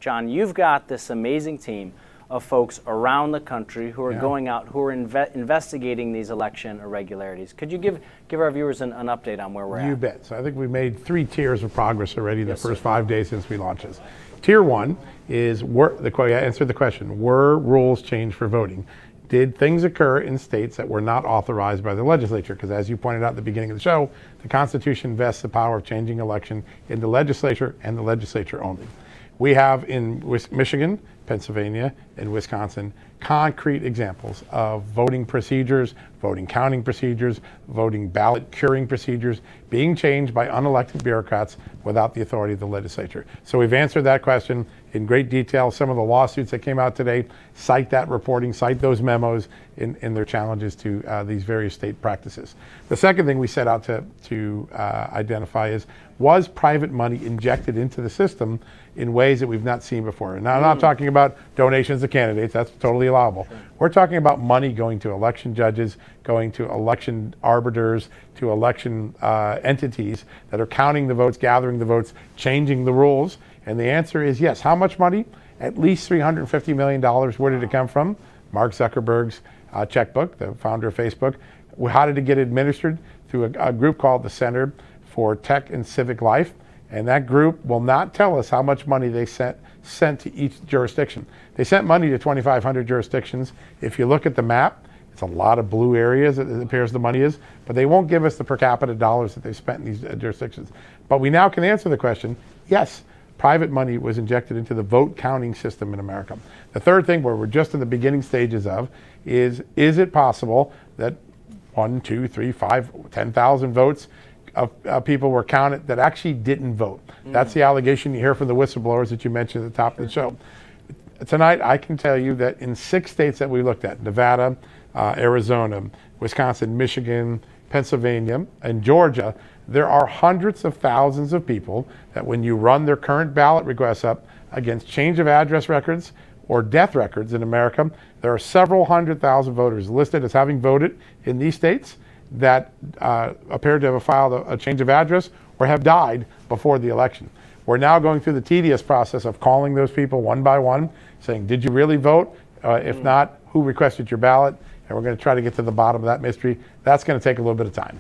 John, you've got this amazing team of folks around the country who are going out, who are investigating these election irregularities. Could you give our viewers an update on where we're at? You bet. So I think we made 3 tiers of progress already the first 5 days since we launched this. Tier 1 is, answer the question, were rules changed for voting? Did things occur in states that were not authorized by the legislature? Because as you pointed out at the beginning of the show, the Constitution vests the power of changing election in the legislature and the legislature only. We have in Michigan, Pennsylvania, and Wisconsin concrete examples of voting procedures, voting counting procedures, voting ballot curing procedures being changed by unelected bureaucrats without the authority of the legislature. So we've answered that question in great detail. Some of the lawsuits that came out today cite that reporting, cite those memos in their challenges to these various state practices. The second thing we set out to identify is, was private money injected into the system in ways that we've not seen before? Now, I'm not talking about donations to candidates, that's totally allowable. Sure. We're talking about money going to election judges, going to election arbiters, to election entities that are counting the votes, gathering the votes, changing the rules. And the answer is yes. How much money? At least $350 million. Where did it come from? Mark Zuckerberg's checkbook, the founder of Facebook. How did it get administered? Through a group called the Center for Tech and Civic Life. And that group will not tell us how much money they sent to each jurisdiction. They sent money to 2,500 jurisdictions. If you look at the map, it's a lot of blue areas, it appears the money is, but they won't give us the per capita dollars that they spent in these jurisdictions. But we now can answer the question, yes, private money was injected into the vote counting system in America. The third thing, where we're just in the beginning stages of, is it possible that 1, 2, 3, 5, 10,000 votes of people were counted that actually didn't vote? That's the allegation you hear from the whistleblowers that you mentioned at the top of the show. Tonight, I can tell you that in 6 states that we looked at, Nevada, Arizona, Wisconsin, Michigan, Pennsylvania, and Georgia, there are hundreds of thousands of people that when you run their current ballot requests up against change of address records or death records in America, there are several 100,000 voters listed as having voted in these states that appear to have filed a change of address or have died before the election. We're now going through the tedious process of calling those people one by one, saying, did you really vote? If not, who requested your ballot? And we're going to try to get to the bottom of that mystery. That's going to take a little bit of time.